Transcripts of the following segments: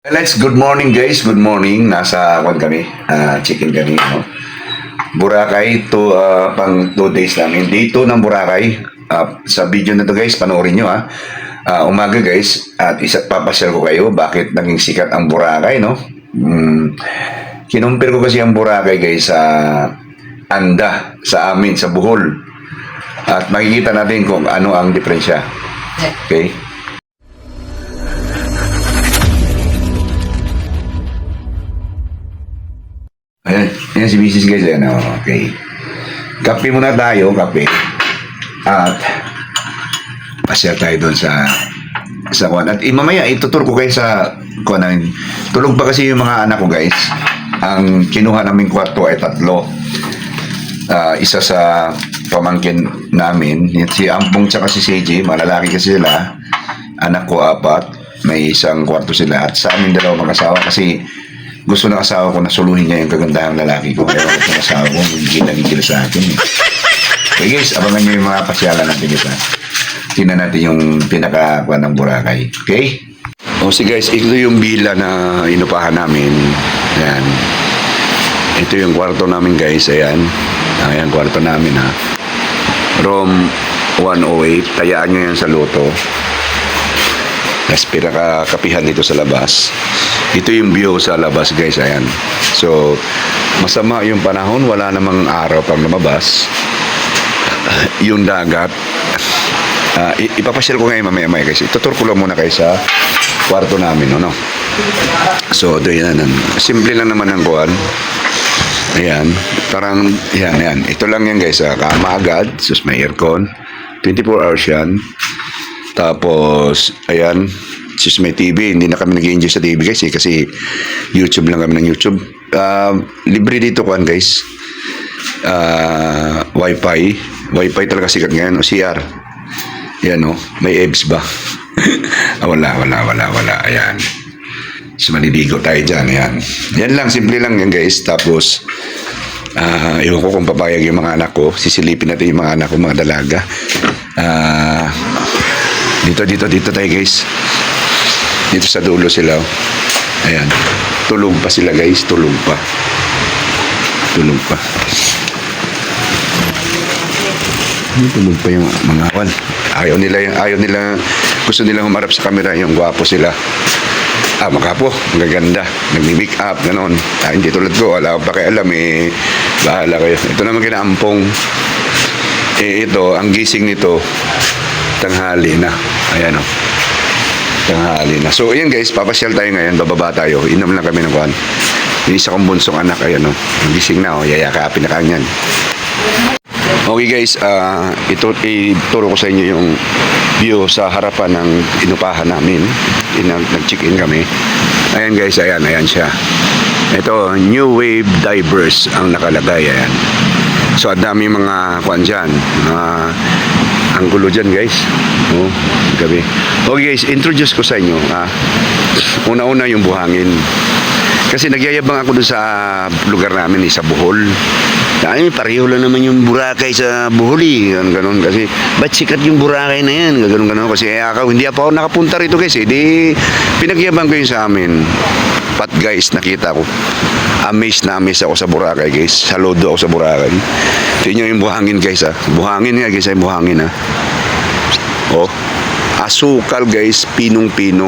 Alex, good morning guys. Good morning. Nasa kwan kami. Chicken kami. No? Boracay to pang 2 days namin. Day 2 ng Boracay. Sa video na to guys, panoorin nyo ha. Umaga guys, at papasyal ko kayo bakit naging sikat ang Boracay, no? Kinumpir ko kasi ang Boracay guys sa Anda, sa amin, sa Bohol. At makikita natin kung ano ang diferensya. Okay? Ayan si Mrs. guys. Ayan, okay. Kape muna tayo, kape. At pasyal tayo doon sa kuwan. At mamaya itutur ko kayo sa kuwan namin. Tulog pa kasi yung mga anak ko guys. Ang kinuha naming kwarto ay 3. Isa sa pamangkin namin, si Ampong tsaka si CJ, malalaki kasi sila. Anak ko 4, may isang kwarto sila. At sa amin 2 mag-asawa kasi gusto ng asawa ko na suluhin niya yung kagandahang lalaki ko. Kaya ako ng asawa ko, gigil sa akin. Okay guys, abangan niyo yung mga pasyalan natin ito. Tingnan natin yung pinakakuha ng Boracay. Okay? O sige guys, ito yung villa na inupahan namin. Ayan. Ito yung kwarto namin guys. Ayan. Ayan, kwarto namin ha. Room 108. Tayaan nyo yan sa loto. Tapos pinakakapihan dito sa labas. Ito yung view sa labas guys. Ayan. So, masama yung panahon. Wala namang araw pang lumabas. Yung dagat. Ipapasyal ko ngayon mamaya guys. Itutur ko lang muna kayo sa kwarto namin. No? So, ito yan. Simple lang naman ang kuhan. Ayan. Parang, yan. Ito lang yan guys. Kama agad. Sus, may aircon. 24 hours yan. Tapos, ayan, sus may TV. Hindi na kami nag-enjoy sa TV guys kasi YouTube lang kami ng YouTube. Libre dito kuhan guys. Wi-Fi. Wi-Fi talaga sikat ngayon. O CR. Ayan o. May EBS ba? Wala. Ayan. So maliligo tayo dyan. Ayan. Yan lang. Simple lang yan guys. Tapos, iwan ko kung papayag yung mga anak ko. Sisilipin natin yung mga anak ko, mga dalaga. Dito tayo guys. Dito sa dulo sila. Ayan. Tulog pa sila guys. Tulog pa. Tulog pa yung mga awan. Ayaw nila gusto nilang humarap sa camera. Yung gwapo sila. Makapo. Magaganda. Nagmi-make up. Ganon. Hindi tulad ko. Wala ko pakialam bahala kayo. Ito naman kinaampong. Ito. Ang gising nito tanghali na. Ayan o. Tanghali na. So, ayan guys, papasyal tayo ngayon. Bababa tayo. Inom lang kami ng kuhan. Yung isa kong bunsong anak. Ayan o. Nagising na o. Yayakapin na kanyan. Okay guys, ituro ko sa inyo yung view sa harapan ng inupahan namin. Nag-check-in kami. Ayan guys, ayan siya. Ito, New Wave Divers ang nakalagay. Ayan. So, ang dami mga kuhan dyan. Ang gulo dyan guys. Gabi. Okay guys, introduce ko sa inyo. Una-una yung buhangin. Kasi nagyayabang ako doon sa lugar namin sa Bohol. Pareho lang naman yung Boracay sa Bohol Ganon kasi ba't sikat yung Boracay na yan? Ganon kasi hindi pa ako nakapunta rito guys. Di pinagyabang ko yun sa amin. Pat guys, nakita ko. Amazed ako sa Boracay guys. Saludo ako sa Boracay. Tingnan yung buhangin guys Buhangin nga guys buhangin asukal guys, pinong-pino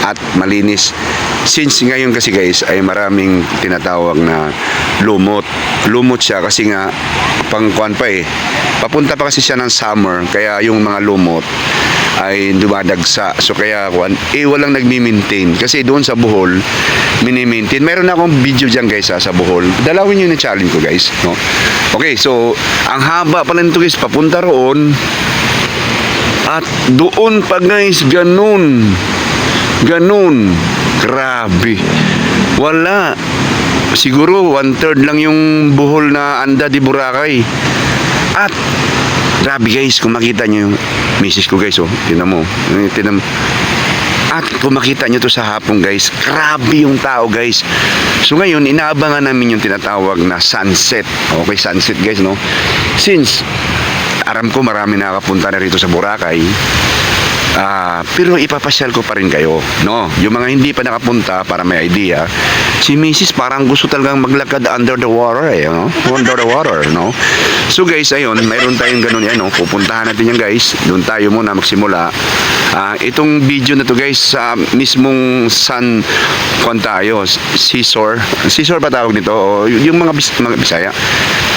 at malinis. Since ngayon kasi guys ay maraming tinatawag na lumot. Lumot siya kasi nga pangkuan pa papunta pa kasi siya ng summer kaya yung mga lumot ay dumadagsa. So kaya walang nagmi-maintain kasi doon sa Bohol mini-maintain. Meron na akong video diyan guys sa Bohol. Dalawin niyo na challenge ko guys, no? Okay, so ang haba pala nito guys papunta roon. At doon pa guys ganun. Grabe. Wala. Siguro 1/3 lang yung Bohol na Anda di Boracay. At grabe guys, kung makita nyo yung misis ko guys, tinan mo. At kung makita nyo to sa hapon guys, grabe yung tao guys. So ngayon, inaabangan namin yung tinatawag na sunset. Okay, sunset guys, no? Since aram ko marami nakakapunta na rito sa Boracay, Pero ipapasyal ko pa rin kayo, no? Yung mga hindi pa nakapunta para may idea, si Mrs. parang gusto talagang maglakad under the water, no? Under the water, no? So guys, ayun, mayroon tayong ganun yan, no? Pupuntahan natin yan guys. Doon tayo muna magsimula. Itong video na to guys, sa mismong San Juan tayo, Seashore ba tawag nito? O, yung mga Bisaya.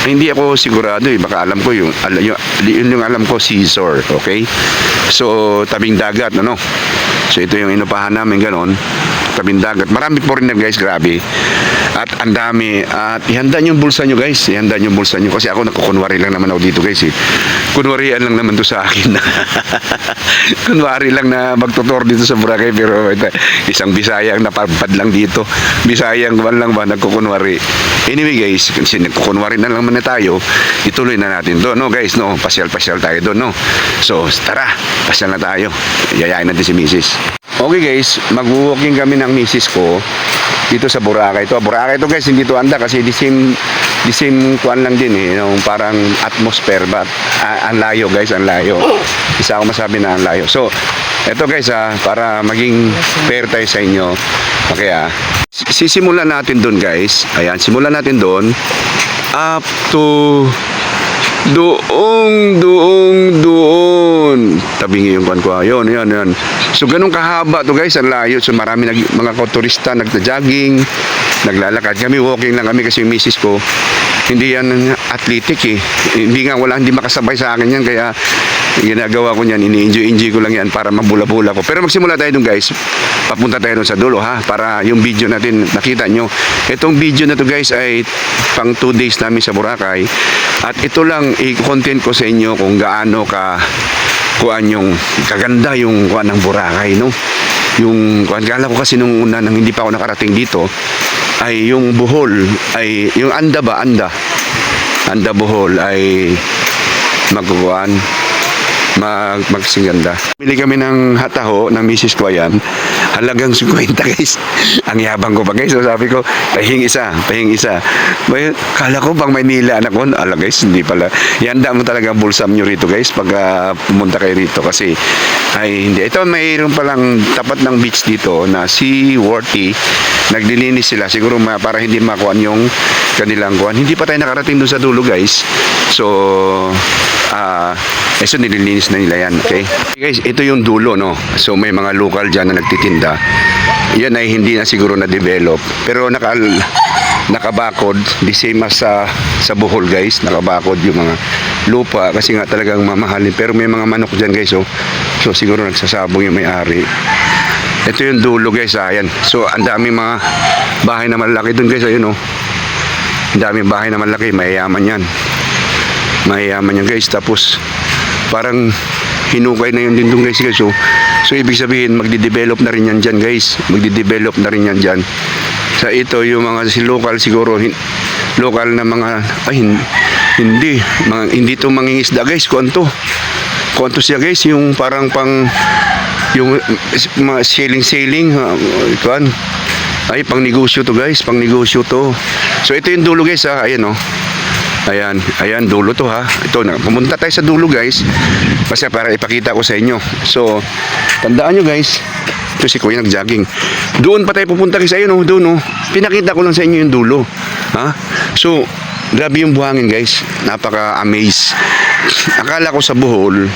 Hindi ako sigurado eh, baka alam ko yung alam ko seashore, okay? So, tabing dagat, ano? So, ito yung inupahan namin, ganon. Tabing dagat. Marami po rin na guys, grabe. At ang dami. At ihanda nyo yung bulsa nyo guys. Ihanda nyo yung bulsa nyo. Kasi ako nakukunwari lang naman ako dito guys eh. Kunwarian lang naman to sa akin. Kunwari lang na magtutor dito sa Boracay. Pero ito, isang Bisaya ang napadpad lang dito. Bisaya ang lang ba nagkukunwari. Anyway guys, kasi nagkukunwari na lang naman na tayo, ituloy na natin doon, no guys, no? Pasyal-pasyal tayo doon, no? So, tara, pasyal na tayo. Yayain natin si Mrs. Okay guys, mag-walking kami ng Mrs. ko dito sa Boracay. Boracay to guys, hindi to anda kasi the same kuan lang din eh, yung parang atmosphere, but ang layo guys, ang layo. Isa ako masabi na ang layo. So, eto guys para maging fair tayo sa inyo. Okay sisimulan natin doon guys. Ayan, simulan natin doon up to doon tabingi yung kuan ko. Ayun. So ganun kahaba to guys, ang layo. So marami mga turista nagta-jogging, naglalakad. Kami walking lang kami kasi yung misis ko hindi yan athletic eh. Hindi makasabay sa akin yan, kaya ginagawa ko yan, ini-enjoy ko lang yan para mabula-bula ko. Pero magsimula tayo dun guys, papunta tayo dun sa dulo para yung video natin nakita nyo. Itong video na to guys ay pang 2 days namin sa Boracay, at ito lang i-content ko sa inyo kung gaano kuan yung kaganda yung kuan ng Boracay, no? Yung kuan, kala ko kasi nung una nang hindi pa ako nakarating dito ay yung Bohol ay yung Anda Bohol ay magsinganda. Bili kami ng hataho ng misis ko, yan halagang 50 guys. Ang yabang ko pa guys, so sabi ko pahing isa. Kala ko pang Maynila anak ko, ala guys, hindi pala. Ihanda mo talaga bulsam nyo rito guys pag pumunta kayo rito, kasi ay hindi. Ito mayroon palang tapat ng beach dito na Seaworthy, naglilinis sila siguro para hindi makuan yung kanilang kuan. Hindi pa tayo nakarating doon sa dulo guys. So so nililinis na nila yan, okay? Guys, ito yung dulo, no? So may mga local dyan na nagtitinda. Yan ay hindi na siguro na-develop, pero nakabakod, the same as sa Bohol guys, nakabakod yung mga lupa kasi nga talagang mamahalin. Pero may mga manok dyan guys, oh. So siguro nagsasabong yung may-ari. Ito yung dulo guys, ayan. So ang daming mga bahay na malaki dun guys, ayun, oh. Ang daming bahay na malaki, mayayaman yan guys. Tapos parang hinukay na yun din dun guys. So ibig sabihin magdi-develop na rin yan dyan guys. Sa ito yung mga local siguro, local na mga hindi to mangingisda guys. Kuanto siya guys, yung parang yung mga sailing ikuan ay pang negosyo to guys, So ito yung dulo guys ayan, oh. Ayan dulo to Ito na, pumunta tayo sa dulo guys kasi para ipakita ko sa inyo. So tandaan nyo guys, ito si Kuya nag-jogging. Doon pa tayo pupunta kasi ayun, oh, doon, oh. Pinakita ko lang sa inyo yung dulo. So grabe yung buhangin guys, napaka-amaze. Akala ko sa Bohol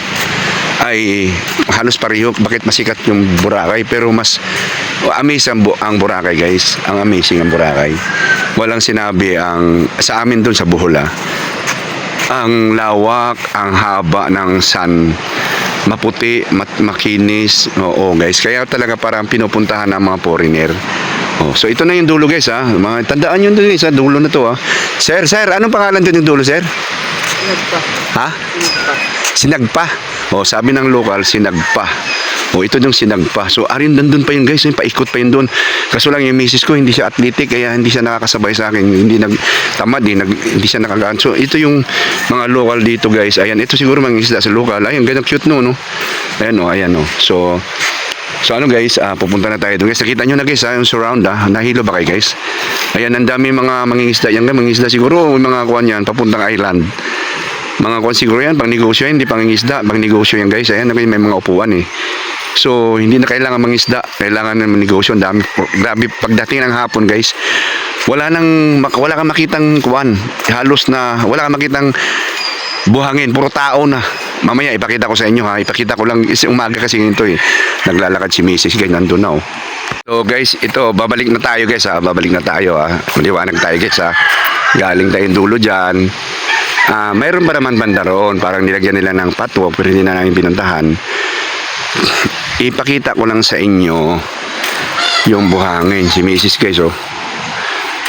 ay halos pareho, bakit masikat yung Boracay, pero mas amazing ang Boracay guys. Ang amazing ang Boracay. Walang sinabi sa amin doon sa Bohol ang lawak, ang haba ng sun, maputi, makinis. Oo guys, kaya talaga parang pinupuntahan ng mga foreigner. So ito na yung dulo guys Mga tandaan nyo doon guys dulo na to Sir, anong pangalan doon yung dulo sir? Sinagpa. Sabi ng local, Sinagpa. Ito yung Sinagpa. So arin nandun pa yun guys, paikot pa yun doon. Kaso lang yung misis ko hindi siya athletic, kaya hindi siya nakakasabay sa akin. Hindi nagtamad, hindi siya nakagaan. So ito yung mga local dito guys. Ayan, ito siguro mga isda sa local. Ayan, ganang cute no. Ayan. So ano guys, pupunta na tayo doon guys. Nakita nyo na guys yung surround nahilo ba kayo guys? Ayan, ang dami mga mangingisda. Yan mangingisda siguro, mga kuwan yan, papuntang island. Mga kuwan siguro yan, pang negosyo yan, hindi pang isda, pang negosyo yan guys. Ayan, may mga upuan So, hindi na kailangan mangisda. Kailangan na negosyo. Ang dami, grabe, pagdating ng hapon, guys, wala kang makitang kuwan. Halos na, wala kang makitang buhangin. Puro tao na. Mamaya, ipakita ko sa inyo, ha. Ipakita ko lang, umaga kasi ito, eh. Naglalakad si Mrs. Guys, nandun na, oh. So, guys, ito, babalik na tayo, guys, ha. Babalik na tayo, ha. Maliwanag tayo, guys, ha. Galing tayong dulo dyan. Mayroon pa naman banda roon. Parang nilagyan nila ng patwalk, pero hindi na namin pinuntahan. Ipakita ko lang sa inyo yung buhangin. Si Mrs. guys, oh,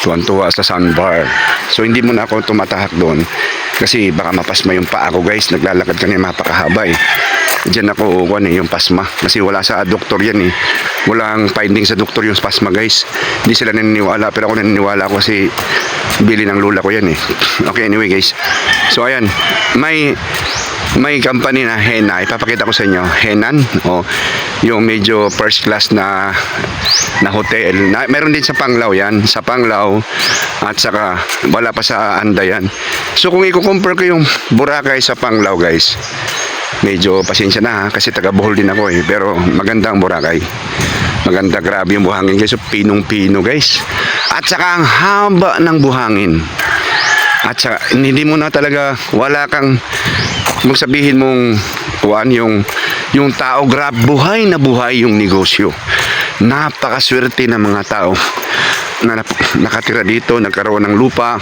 tuwan-tuwa sa sandbar. So hindi mo na ako tumatahak doon kasi baka mapasma yung paa ko, guys. Naglalakad kami mapakahaba, eh. Diyan ako yung pasma kasi wala sa doktor yan, eh. Walang finding sa doktor yung pasma, guys. Hindi sila naniniwala, pero ako naniniwala ako kasi bili ng lula ko yan, eh. Okay, anyway, guys, so ayan, may company na Hena. Ipapakita ko sa inyo, Henan, o yung medyo first class na hotel na, meron din sa Panglao yan, sa Panglao, at saka wala pa sa Anda yan. So kung i-compare ko yung Boracay sa Panglao, guys, medyo pasensya na, ha, kasi taga Bohol din ako, eh, pero maganda ang Boracay. Maganda, grabe yung buhangin, guys. So, pinong-pino, guys. At saka ang haba ng buhangin. At saka hindi mo na talaga, wala kang magsabihin mong yung tao, buhay na buhay yung negosyo. Napakaswerte ng mga tao na nakatira dito, nagkaroon ng lupa.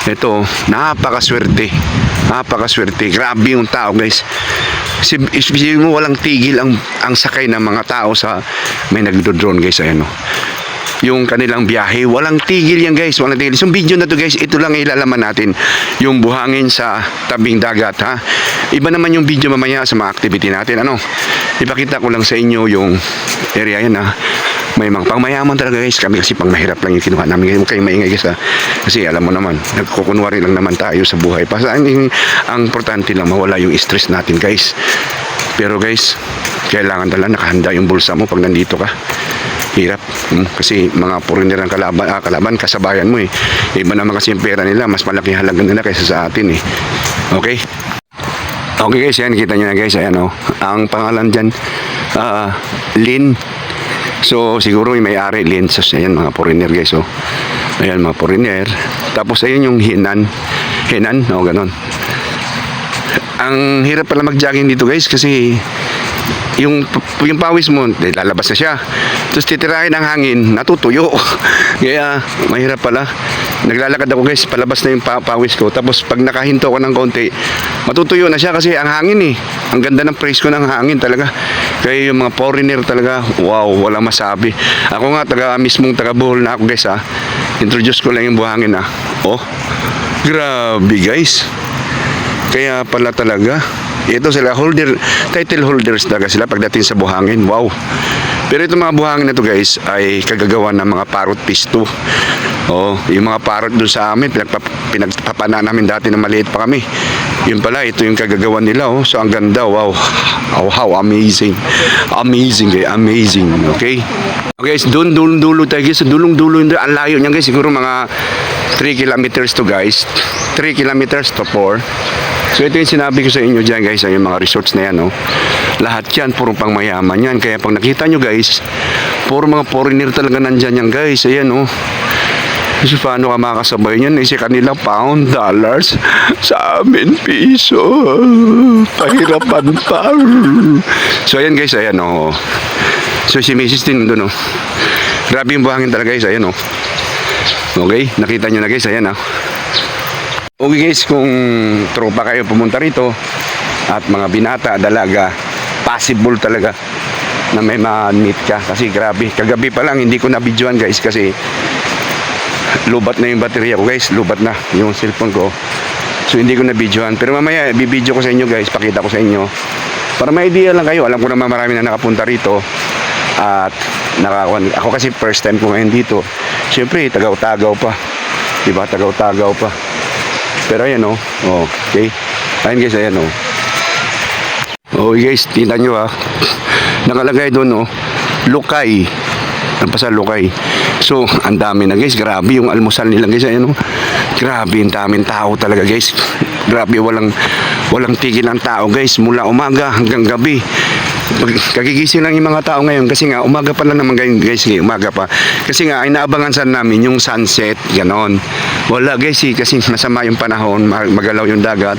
Ito, napakaswerte. Napakaswerte. Grabe yung tao, guys. Isipin mo, walang tigil ang sakay ng mga tao sa may nagdo-drone, guys. Ayan, oh. Yung kanilang biyahe, walang tigil yan, guys. Walang tigil. So, video na to, guys, ito lang ilalaman natin, yung buhangin sa tabing dagat, ha. Iba naman yung video mamaya sa mga activity natin. Ano, ipakita ko lang sa inyo yung area yan, ha. May mga pangmayaman talaga, guys. Kami kasi pangmahirap lang yung kinuha namin. Huwag kayong maingay, guys, ha. Kasi alam mo naman, nagkukunwari lang naman tayo sa buhay. Ang importante lang, mawala yung stress natin, guys. Pero, guys, kailangan talaga nakahanda yung bulsa mo pag nandito ka. Hirap. Kasi mga foreigner ang kalaban, kasabayan mo, eh. Iba naman kasi yung pera nila, mas malaki halaga nila kaysa sa atin, eh. Okay? Okay, guys, yan. Kita nyo na, guys. Ayan, oh. Ang pangalan dyan, Lin. So, siguro yung may-ari, Lin. So, ayan, mga foreigner, guys, oh. Ayan, mga foreigner. Tapos, ayun yung Henan. Henan, o, ganon. Ang hirap pala mag-jogging dito, guys, kasi yung pawis mo, lalabas na siya. Tapos titirahin ang hangin, natutuyo. Kaya mahirap pala. Naglalakad ako, guys, palabas na yung pawis ko. Tapos pag nakahinto ko ng konti, matutuyo na siya kasi ang hangin, eh. Ang ganda ng praise ko ng hangin talaga. Kaya yung mga foreigner talaga, wow, walang masabi. Ako nga, mismong taga Bohol na ako, guys, ha. Introduce ko lang yung buhangin, ha. Oh, grabe, guys. Kaya pala talaga, ito sila title holders talaga sila pagdating sa buhangin. Wow. Pero itong mga buhangin na to, guys, ay kagagawa ng mga parrot pisto. Oh, yung mga parrot doon sa amin, pinagpapana namin dati na maliit pa kami. Yun pala, ito yung kagagawa nila, oh. So ang ganda, wow. Oh, how amazing. Amazing, guys, amazing. Okay? Okay, guys, dulo tayo, guys. Dulong-dulo, ang layo niyan, guys. Siguro mga 3 kilometers to, guys. 3 kilometers to 4. So ito yung sinabi ko sa inyo dyan, guys, yung mga resorts na yan, oh. Lahat yan, puro pang mayaman yan. Kaya pag nakita nyo, guys, puro mga foreigner talaga nandyan yan, guys. Ayan, oh. Kasi paano ka makakasabay niyan? Kasi kanila pound, dollars, sa amin piso. Pahirapan pa. So ayan, guys, ayan, oh. So si Mrs. din doon, oh. Grabe yung buhangin talaga, guys, ayan, oh. Okay, nakita nyo na, guys, ayan, oh. Okay, guys, kung tropa kayo pumunta rito at mga binata, dalaga, possible talaga na may ma-meet ka. Kasi grabe, kagabi pa lang hindi ko na-videoan, guys, kasi lubat na yung baterya ko, guys. Lubat na yung cellphone ko. So hindi ko na-videoan. Pero mamaya, bibideo ko sa inyo, guys. Pakita ko sa inyo. Para may idea lang kayo. Alam ko naman marami na nakapunta rito. At ako kasi first time ko ngayon dito. Siyempre, tagaw-tagaw pa. Diba? Tagaw-tagaw pa. Pero ayan, oh. Oh, okay. Ayan, guys, ayan, oh. Okay, guys, tingnan nyo, ha. Nakalagay doon, oh, Lukay. Ano pa sa Lukay? So, ang dami na, guys. Grabe yung almusal nila, guys. Ayan, oh. Grabe, ang daming tao talaga, guys. Grabe, walang tigil ang tao, guys. Mula umaga hanggang gabi. kagigising lang yung mga tao ngayon kasi nga umaga pa lang naman guys, umaga pa. Kasi nga ay naabangan sa namin yung sunset, ganon. Wala guys kasi masama yung panahon, magalaw yung dagat.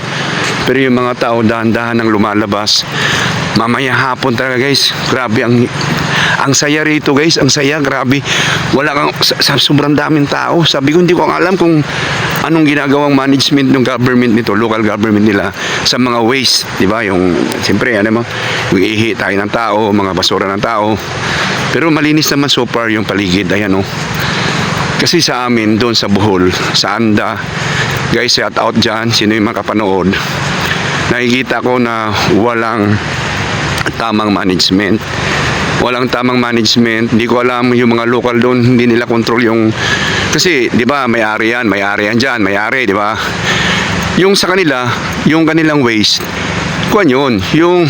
Pero yung mga tao dahan-dahan ang lumalabas. Mamaya hapon talaga guys, grabe ang saya rito guys, ang saya, grabe. Wala kang sa sobrang daming tao. Sabi ko hindi ko alam kung anong ginagawang management ng government nito, local government nila sa mga waste, di ba? Yung siyempre ano mo, yung ihi tayo ng tao, mga basura ng tao. Pero malinis naman so far yung paligid, ayan oh. Kasi sa amin doon sa Bohol, sa Anda, guys, shout out dyan, sino yung makapanood. Nakikita ko na walang tamang management. Walang tamang management. Hindi ko alam yung mga local doon, hindi nila control yung kasi 'di ba, may-ari yan diyan, may-ari, 'di ba? Yung sa kanila, yung kanilang waste, kuan yun, yung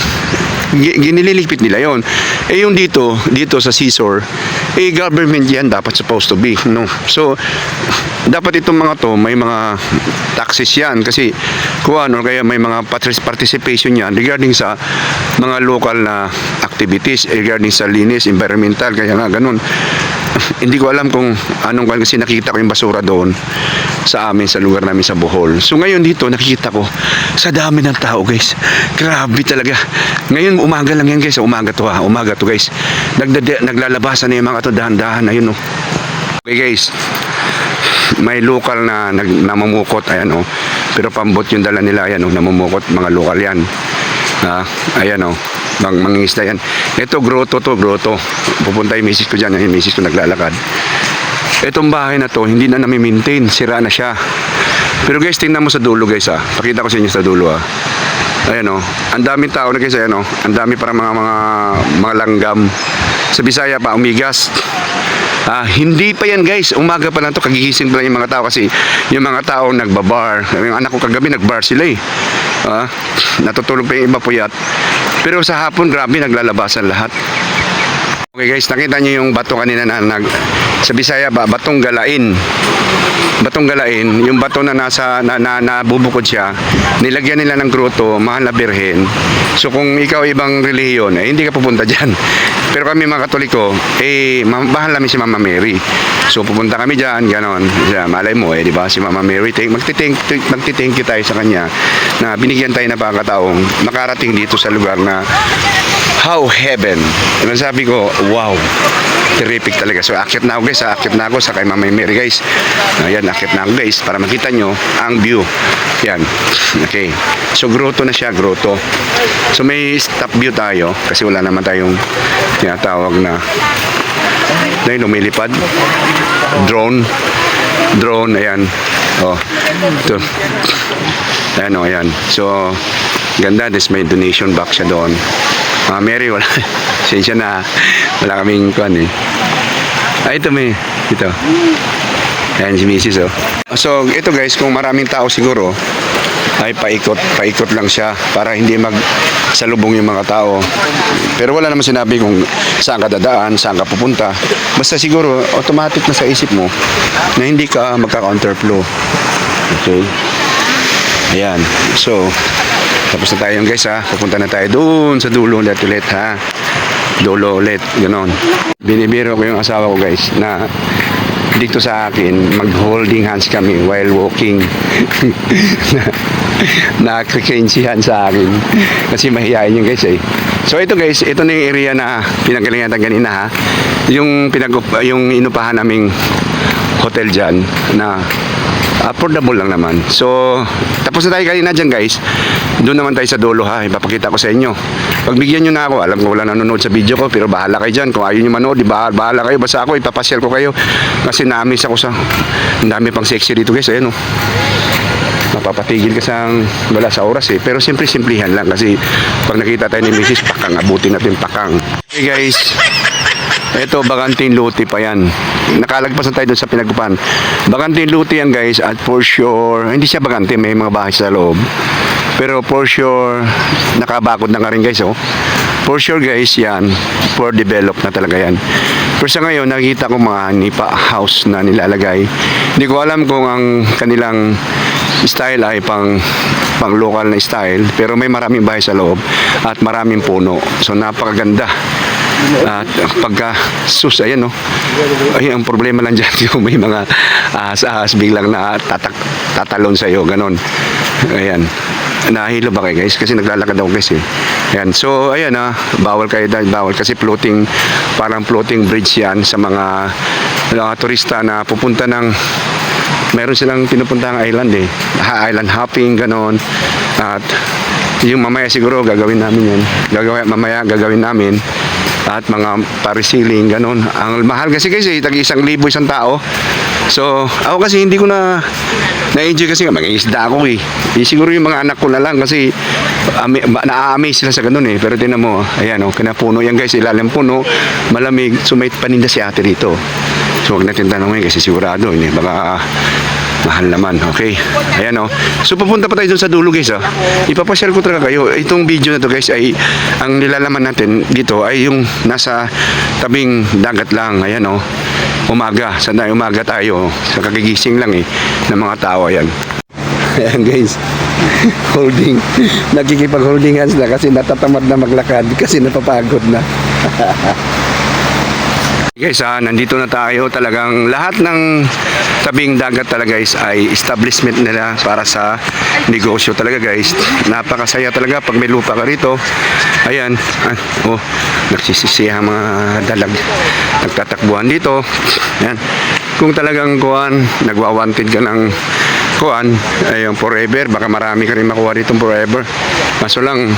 ginililigpit nila yon. Eh yung dito sa Seashore, eh government yan dapat supposed to be, no? So dapat itong mga to may mga taxes yan kasi kuan or kaya may mga participation yan regarding sa mga local na activities regarding sa linis, environmental, kaya nga ganun. Hindi ko alam kung anong kasi nakita ko yung basura doon sa amin, sa lugar namin sa Bohol. So ngayon dito nakikita ko sa dami ng tao guys. Grabe talaga. Ngayon umaga lang yan guys. Umaga to guys. Naglalabasan na yung mga to dahan-dahan. Ayun oh. Okay guys. May local na namumukot. Ayan oh. Pero pambot yung dala nila. Ayan oh. Namumukot. Mga local yan. Ayan oh. Mangingisda yan. Ito grotto to, grotto. Pupunta yung misis ko dyan. Yung misis ko naglalakad. Itong bahay na to, hindi na nami-maintain. Sira na siya. Pero guys, tingnan mo sa dulo guys ah. Pakita ko sa inyo sa dulo ah. Ayan oh. Ang daming tao na guys. Ayan oh. Ang dami para mga langgam. Sa Bisaya pa, umigas. Hindi pa yan guys. Umaga pa lang to. Kagigising pa lang yung mga tao kasi yung mga tao nagbabar. Yung anak ko kagabi nagbar sila eh. Natutulog pa yung iba puyat. Pero sa hapon, grabe, naglalabasan lahat. Okay guys, nakita nyo yung bato kanina na sa Bisaya ba, batong galain. Batong galain, yung bato na nabubukod siya, nilagyan nila ng grotto, mahal na birhen. So kung ikaw ibang relihiyon, hindi ka pupunta dyan. Pero kami mga Katoliko, mahal namin si Mama Mary. So pupunta kami dyan, ganon. Malay mo di ba, si Mama Mary, magti-thank you tayo sa kanya na binigyan tayo ng pagkataong makarating dito sa lugar na how heaven. Diba sabi ko, wow, terrific talaga. So akit na ako guys, akit na ako sa kay Mama Mary guys. Ayan, akit na ako guys para makita nyo ang view. Yan, okay. So grotto na siya, grotto. So may top view tayo kasi wala naman tayong tinatawag na lumilipad drone, ayan oh, ito ayan oh, ayan. So ganda, this may donation box siya doon. Mary, wala sensya na wala kaming kuan eh. Ito ito ayan si Mrs. oh. So ito guys, kung maraming tao siguro ay paikot lang siya para hindi magsalubong yung mga tao. Pero wala naman sinabi kung saan ka dadaan, saan ka pupunta. Basta siguro automatic na sa isip mo na hindi ka magka-counterflow. Okay? Ayan. So, tapos na tayo guys ha. Pupunta na tayo doon sa dulo ulit ha. Dulo ulit. Ganon. Binibiro ko yung asawa ko guys na dito sa akin, mag-holding hands kami while walking. Nakakakensihan sa akin. Kasi mahihayin yung guys eh. So ito guys, ito na yung area na pinagalingan natin kanina ha. Yung inupahan naming hotel dyan na affordable lang naman. So, tapos na tayo kanina dyan guys. Doon naman tayo sa dulo ha. Ipapakita ko sa inyo. Pagbigyan nyo na ako. Alam ko wala nanonood sa video ko. Pero bahala kayo dyan. Kung ayaw nyo manood, bahala kayo. Basta ako, ipapasyal ko kayo. Kasi na-miss ako sa ang dami pang sexy dito guys. Ayan o. Mapapatigil ka wala sa oras eh. Pero simplihan lang. Kasi pag nakita tayo ni Mrs. Pakang, abutin natin pakang. Okay guys. Ito, Baganting Luti pa yan. Nakalagpas na tayo doon sa Pinagupan. Baganting Luti yan guys. At for sure, hindi siya Bagante, may mga bahay sa loob. Pero for sure, nakabakod na nga rin guys. Oh. For sure guys, yan. For develop na talaga yan. Pero sa ngayon, nakikita ko mga nipa house na nilalagay. Hindi ko alam kung ang kanilang style ay pang local na style, pero may maraming bahay sa loob at maraming puno. So napakaganda. At pagka ayan no. Ay, ang problema lang dyan yung may mga ahas biglang na tatalon sa iyo, ganon. Ayan. Nahilo ba kayo guys? Kasi naglalakad ako guys eh. Ayan. So ayan bawal kayo dahil bawal kasi parang floating bridge yan sa mga turista na pupunta ng meron silang pinupuntahang island eh. Island hopping, ganon. At yung mamaya siguro gagawin namin yan. Mamaya gagawin namin. At mga parisiling, ganon. Ang mahal kasi tag 1,000 isang tao. So, ako kasi hindi ko na-enjoy kasi mag-iisda ako eh. Siguro yung mga anak ko na lang kasi na-amaze sila sa ganun eh. Pero tinan mo, ayan kinapuno yan guys, ilalim puno, malamig, so may paninda si ate rito. So, huwag natin tanongin kasi sigurado, hindi, baka mahal naman, okay. Ayan So, pupunta pa tayo dun sa dulo guys Ipapasyal ko talaga kayo. Itong video na to guys ay, ang nilalaman natin dito ay yung nasa tabing dagat lang. Ayan umaga, sanay umaga tayo. Sa kagigising lang ng mga tao, ayan. Ayan guys. Holding. Nakikipag-holding hands na kasi natatamad na maglakad kasi napapagod na. Guys, nandito na tayo. Talagang lahat ng tabing dagat talaga guys ay establishment nila para sa negosyo talaga guys. Napakasaya talaga pag may lupa ka rito. Ayan. Nagsisisiya mga dalag. Nagtatakbuhan dito. Ayan. Kung talagang nagwa-wanted ka ng ayun, forever, baka marami ka rin makuha dito forever. Kaso lang,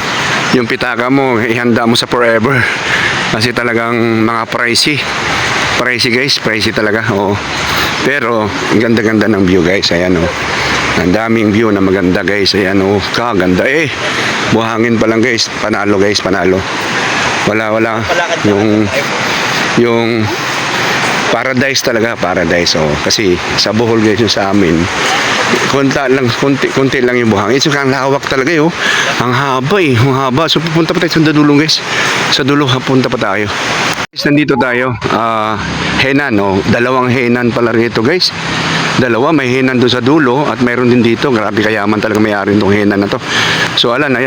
yung pitaka mo, ihanda mo sa forever. Kasi talagang mga pricey guys, pricey talaga, Pero, ang ganda-ganda ng view guys, ayan Ang daming view na maganda guys, ayan kaganda buhangin pa lang guys, panalo guys, panalo. Wala, yung paradise talaga, paradise kasi sa Bohol guys yung sa amin konti lang yung buhangin. So ang lawak talaga ang haba ang haba. So pupunta pa tayo sa dulo guys, sa dulo punta pa tayo guys. Nandito tayo Henan dalawang Henan pala rito guys, dalawa, may Henan doon sa dulo at mayroon din dito. Grabe kayaman talaga may-ari nitong Henan na to. So ayan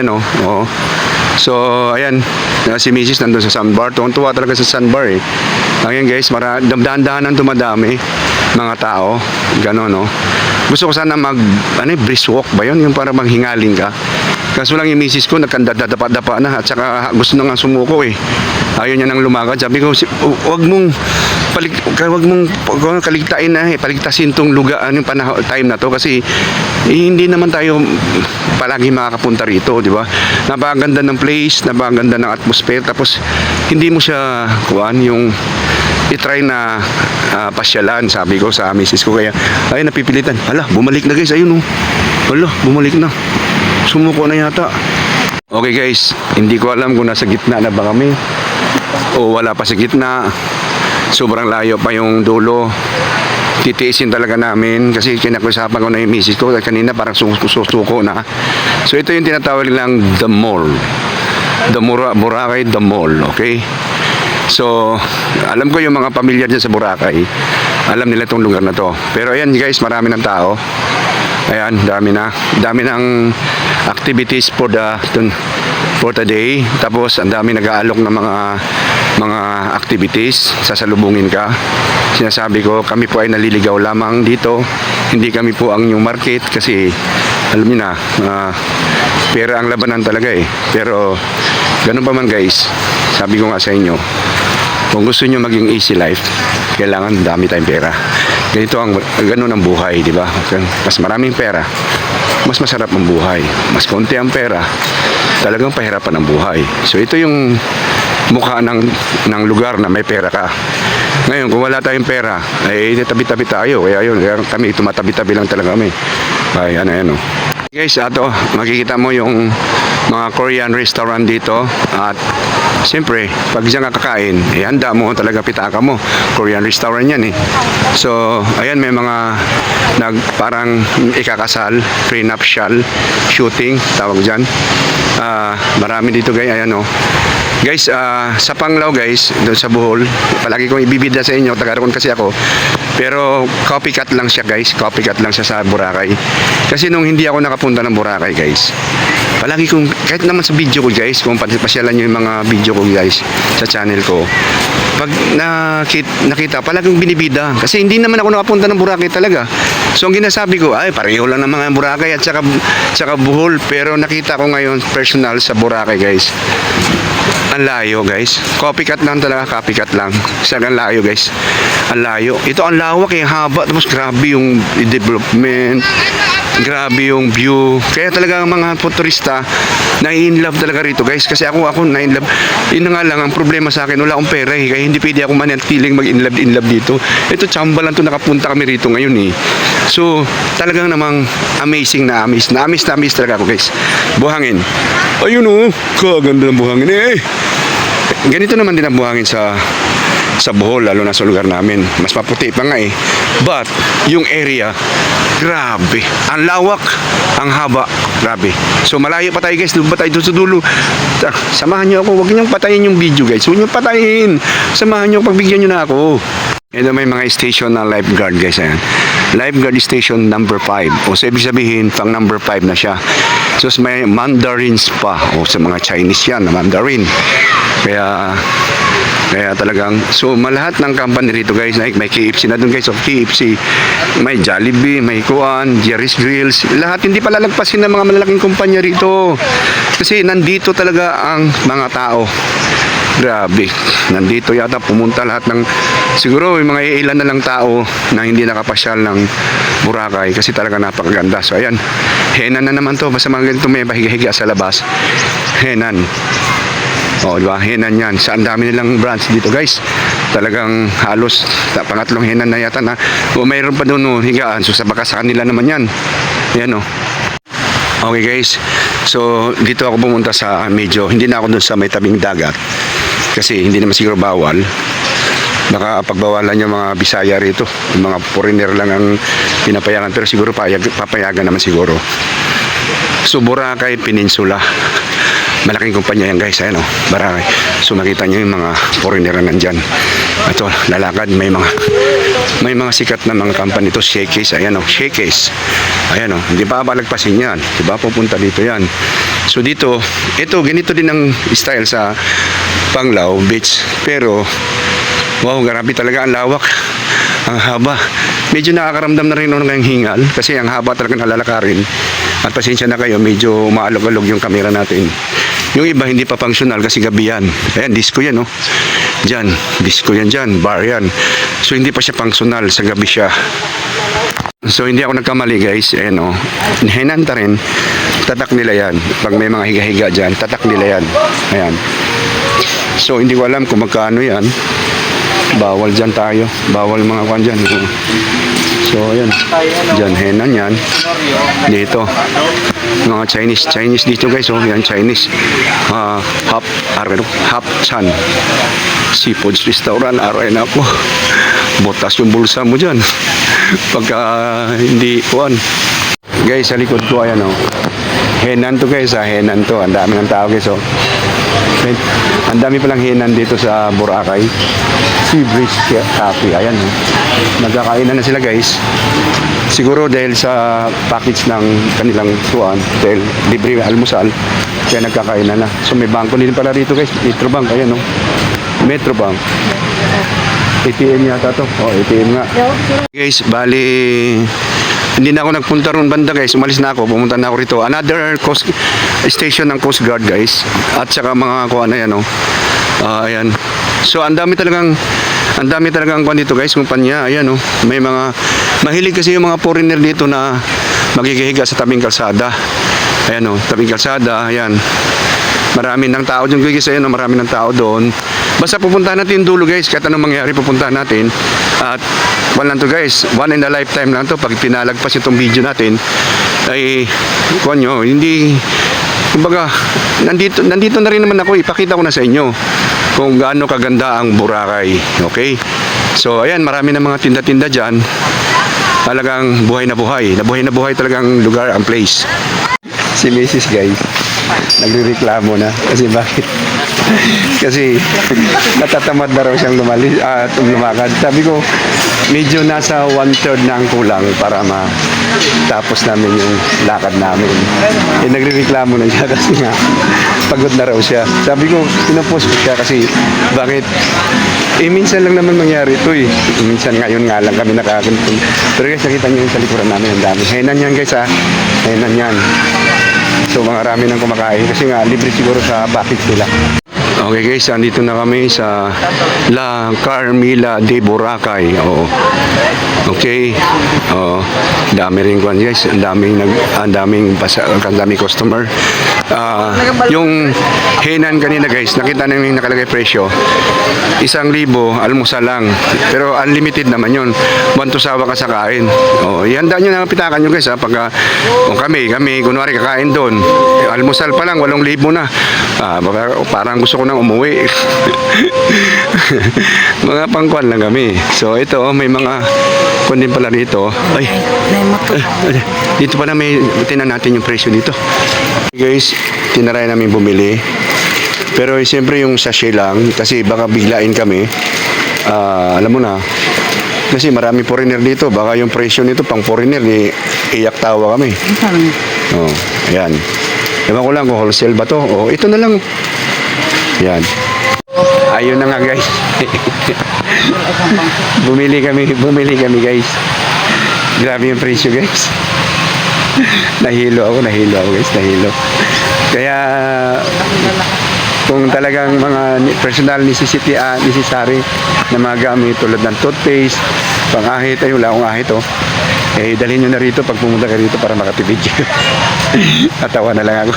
So ayan, si Mrs. nandun sa sandbar. Tuwa talaga sa sandbar Ayan guys, dahan-dahanan dumadami mga tao, gano'n Gusto ko sana brisk walk ba yun? Yung para maghingaling ka. Kaso lang yung misis ko nagkandadapa na at saka gusto na nga sumuko Ayaw niya nang lumakad. Sabi ko, wag mong kaligtain paligtasin tong lugar, yung time na to kasi hindi naman tayo palagi makakapunta rito, di ba? Napakaganda ng place, napakaganda ng atmosphere, tapos hindi mo siya yung i-try na pasyalan, sabi ko sa misis ko, kaya ay napipilitan. Bumalik na guys, ayun bumalik na. Sumuko na yata. Okay guys, hindi ko alam kung nasa gitna na ba kami o wala pa sa gitna. Sobrang layo pa yung dulo. Titiisin talaga namin kasi kinakusapan ko na yung misis ko kanina, parang susuko na. So ito yung tinatawag nilang The Mall, Boracay The Mall, okay. So alam ko yung mga pamilya dyan sa Boracay, alam nila itong lugar na to. Pero ayan guys, marami ng tao. Ayan, dami ng activities for the day. Tapos ang dami nag-aalok ng mga activities, sasalubungin ka. Sinasabi ko, kami po ay naliligaw lamang dito. Hindi kami po ang new market kasi alam niyo na, pera ang labanan talaga Pero ganun pa man guys, sabi ko nga sa inyo, kung gusto niyo maging easy life, kailangan dami tayong pera. Ganun ang buhay, di ba? Mas maraming pera, mas masarap ang buhay. Mas konti ang pera, talagang pahirapan ang buhay. So ito yung mukha ng lugar na may pera ka. Ngayon, kung wala tayong pera, ay tabi-tabi tayo. Kaya kami tumatabi-tabi lang talaga kami. Ay, ano. Guys, makikita mo yung mga Korean restaurant dito at Siyempre, pag diyan ka kakain, handa mo talaga pitaka mo. Korean restaurant yan eh. So, ayan, may mga parang ikakasal, prenuptial, shooting, tawag dyan. Marami dito guys, ayan o. Guys, sa Panglao guys, doon sa Bohol, palagi kong ibibida sa inyo, taga-roon kasi ako. Pero copycat lang siya guys, copycat lang siya sa Boracay. Kasi nung hindi ako nakapunta ng Boracay guys, palagi kong, kahit naman sa video ko guys, kung pasyalan nyo yung mga video ko guys, sa channel ko, pag nakita, palagi kong binibida. Kasi hindi naman ako nakapunta ng Boracay talaga. So ang ginasabi ko, ay pareho lang ng mga Boracay at saka Bohol. Pero nakita ko ngayon personal sa Boracay guys. Ang layo guys. Copycat lang talaga, copycat lang. Ang layo guys. Ang layo. Ito ang lawak eh, haba. Tapos grabe yung development. Grabe yung view. Kaya talaga ang mga turista na-in-love talaga rito guys. Kasi ako na-in-love. Yun nga lang, ang problema sa akin, wala akong pera eh. Kaya hindi pwede ako manatiling mag-in-love dito. Ito, tsamba lang to, nakapunta kami rito ngayon eh. So, talagang namang amazing na amaze. Na-amaze talaga ako guys. Buhangin. Ayun oh, kaganda ng buhangin eh. Ganito naman din ang buhangin sa Bohol, lalo na sa lugar namin. Mas maputi pa nga eh. But, yung area, grabe. Ang lawak, ang haba, grabe. So, malayo pa tayo guys. Doon pa tayo doon sa dulo. Samahan nyo ako. Huwag nyo patayin yung video guys. Huwag nyo patayin. Samahan nyo, pagbigyan nyo na ako. Ito may mga station na lifeguard guys. Ayan. Lifeguard station number 5. O sa ibig sabihin, pang number 5 na siya. So, may Mandarins pa. O sa mga Chinese yan, na Mandarin. Kaya talagang, so malahat ng company rito guys, may KFC na doon guys, KFC, may Jollibee, may Kuan, Jerry's Grills, lahat hindi pa lalagpasin ng mga malalaking kumpanya rito. Kasi nandito talaga ang mga tao. Grabe, nandito yata pumunta lahat ng, siguro yung mga ilan na lang tao na hindi nakapasyal ng Boracay kasi talaga napakaganda. So ayan, Henan na naman to, basta mga ganito may pahiga-higa sa labas. Henan. O, diba? Henan yan. Ang dami nilang branch dito, guys. Talagang halos pangatlong Henan na yata na. O, mayroon pa doon higaan. So, sa baka sa kanila naman yan. Yan, o. Okay, guys. So, dito ako pumunta sa medyo, hindi na ako doon sa may tabing dagat. Kasi hindi naman siguro bawal. Baka pagbawalan yung mga Bisaya rito. Yung mga foreigner lang ang pinapayagan. Pero siguro papayagan naman siguro. So, Boracay Peninsula. Malaking kumpanya yan guys, ayan o, Boracay. So makita nyo yung mga foreigner na nandyan. Ito, lalakad, may mga sikat na mga company ito, Showcase, ayan o, Showcase. Ayan o, hindi pa balagpasin yan, di ba pupunta dito yan. So dito, ito, ganito din ang style sa Panglao Beach. Pero, wow, grabe talaga ang lawak. Ang haba. Medyo nakakaramdam na rin ng hingal kasi ang haba talaga nalalakarin. At pasensya na kayo, medyo maalog-alog yung camera natin. Yung iba hindi pa functional kasi gabi yan. Ayan, disco yan, oh. Diyan, disco yan dyan, bar yan. So, hindi pa siya functional, sa gabi siya. So, hindi ako nagkamali, guys. Ayan, oh. Hinanta rin, tatak nila yan. Pag may mga higa-higa dyan, tatak nila yan. Ayan. So, hindi ko alam kung magkano yan. Bawal dyan tayo. Bawal mga kwan dyan. So, ayan. Dyan, Henan yan. Dito. Mga Chinese dito guys. Oh, yan, Chinese. Hap Chan. Seafoods restaurant. Aray na po. Botas yung bulsa mo dyan. Pagka hindi kuwan. Guys, sa likod ko, ayan oh. Henan to guys, Henan to. Ang dami ng tao guys, oh. Ang dami palang Henan dito sa Boracay. Sea Breeze Cafe, ayan oh. Nagkakainan na sila guys. Siguro dahil sa package ng kanilang tuwan, dahil libre almusal, kaya nagkakainan na. So may bangko din pala rito guys, Metrobank, ayan oh. Metrobank. ATM yata to. Oh, ATM nga. Guys, bali hindi na ako nagpunta ron banda guys. Umalis na ako. Pumunta na ako rito. Another coast station ng Coast Guard guys. At saka mga kuha na yan oh. Ayan. So ang dami talagang kuha dito guys. Kumpanya. Ayan oh. May mga mahilig kasi yung mga foreigner dito na magigihiga sa tabing kalsada. Ayan oh. Tabing kalsada. Ayan. Marami ng tao dyan guys. Ayan oh. Marami ng tao doon. Basta pupuntahan natin dulo guys, kahit anong mangyari pupuntahan natin. At one lang to guys, one in a lifetime lang to. Pag pinalagpas itong video natin, ay kuha nyo, hindi, kumbaga, nandito na rin naman ako, ipakita ko na sa inyo kung gaano kaganda ang Boracay. Okay? So ayan, marami na mga tinda-tinda dyan. Talagang buhay na buhay. Buhay na buhay talagang lugar, ang place. Si Mrs. guys, nagrereklamo na. Kasi bakit? Kasi natatamad na raw siyang lumakad. Sabi ko, medyo nasa 1/3 na ang kulang para matapos namin yung lakad namin. Eh, nagrereklamo na siya kasi nga pagod na raw siya. Sabi ko, pinapost ko siya kasi bakit? Eh, minsan lang naman mangyari ito eh. Minsan ngayon nga lang kami nakakanto. Pero guys, nakita niyo yung sa likuran namin, ang dami. Henan yan guys ha. Henan yan. So marami nang kumakain kasi nga libre siguro sa bakit nila. Okay guys, andito na kami sa La Carmila de Boracay. Oo. Okay. Oo. Dami rin kuan guys, ang daming customer. Yung henan kanina guys, nakita namin nakalagay presyo. 1,000 almusal lang. Pero unlimited naman yun. Buwan to sawa ka sa kain. Oh, ihanda nyo na ang pitakan nyo guys ha. Pagka kami, kunwari kakain doon. Almusal pa lang, 8,000 na. Parang gusto ko nang umuwi. Mga pangkuan lang kami. So ito, may mga kuan din pala dito. Ay, dito pala tinan natin yung presyo dito. Guys, tinaray namin bumili. Pero siyempre yung sachet lang kasi baka biglain kami. Alam mo na. Kasi marami foreigner dito. Baka yung presyo nito pang foreigner iyak tawa kami. Oh, ayan. Ewan ko lang kung wholesale ba to. Oh, ito na lang. Yan. Ayun na nga guys. bumili kami guys. Grabe yung presyo guys. Nahilo ako guys, nahilo. Kaya kung talagang mga personal necessary na mga gamit tulad ng toothpaste, pang-ahit, ay wala akong ahit eh dalhin nyo na rito pag pumunta ka rito para makatipid. Natawa na lang ako.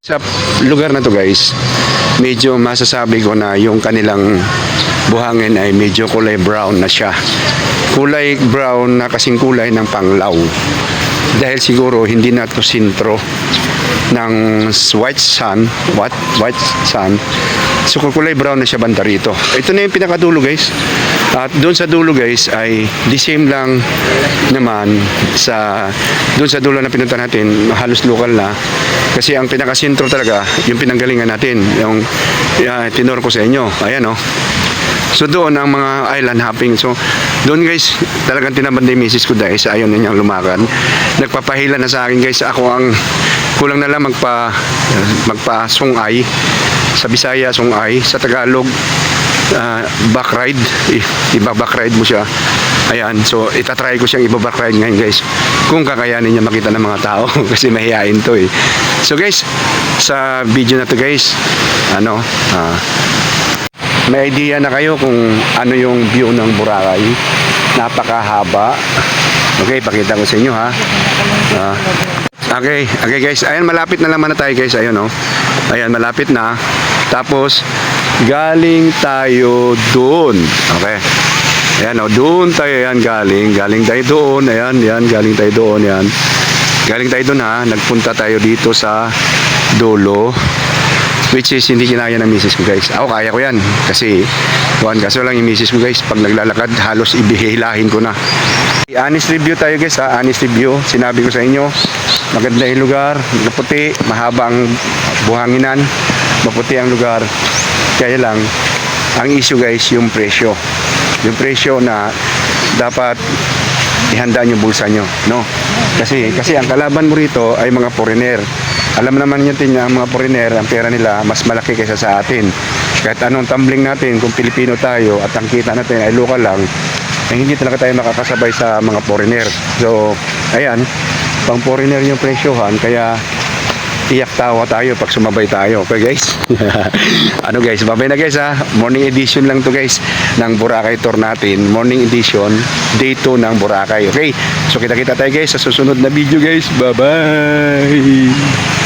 Sa lugar na to guys, medyo masasabi ko na yung kanilang buhangin ay medyo kulay brown na siya. Kulay brown na kasing kulay ng Panglao. Dahil siguro hindi na to sintro ng white sun. So kulay brown na siya banda rito. Ito na yung pinakadulo guys. At doon sa dulo guys ay the same lang naman doon sa dulo na pinunta natin, halos local na. Kasi ang pinakasintro talaga, yung pinanggalingan natin, yung tinuro ko sa inyo. Ayan So doon ang mga island hopping. So doon guys, talagang tinamad na yung misis ko dahil sa ayaw na niyang lumakan. Nagpapahila na sa akin guys. Ako ang kulang na lang magpa-sungay. Sa Bisaya, sungay. Sa Tagalog, back ride. Back ride mo siya. Ayan, so itatry ko siyang iba-back ride ngayon guys. Kung kakayanin niya makita ng mga tao. Kasi mahihain to eh. So guys, sa video na to guys, may idea na kayo kung ano yung view ng Boracay. Napakahaba. Okay, pakita ko sa inyo ha. Okay guys, ayan malapit na naman na tayo guys. Ayun Ayan, malapit na. Tapos galing tayo doon. Okay. Ayan doon tayo galing tayo doon. Ayan, galing tayo doon yan. Galing tayo doon ha. Nagpunta tayo dito sa dulo. Which is hindi kinaya ng misis ko guys. Ako kaya ko yan. Kasi kaso lang yung misis ko guys, pag naglalakad halos ibihilahin ko na. Honest review tayo guys ha. Honest review. Sinabi ko sa inyo, maganda yung lugar, maputi, mahaba ang buhanginan, maputi ang lugar. Kaya lang, ang issue guys, yung presyo. Yung presyo na dapat ihanda yung bulsa nyo, no? Kasi ang kalaban mo rito ay mga foreigner. Alam naman natin na ang mga foreigner, ang pera nila mas malaki kaysa sa atin. Kahit anong tumbling natin, kung Pilipino tayo at ang kita natin ay local lang, ay hindi talaga tayo makakasabay sa mga foreigner. So, ayan, pang foreigner yung presyohan, kaya iyak tawa tayo pag sumabay tayo. Okay guys? Guys, babay na guys ha. Morning edition lang to guys ng Boracay tour natin. Morning edition, day 2 ng Boracay. Okay? So kita-kita tayo guys sa susunod na video guys. Bye-bye!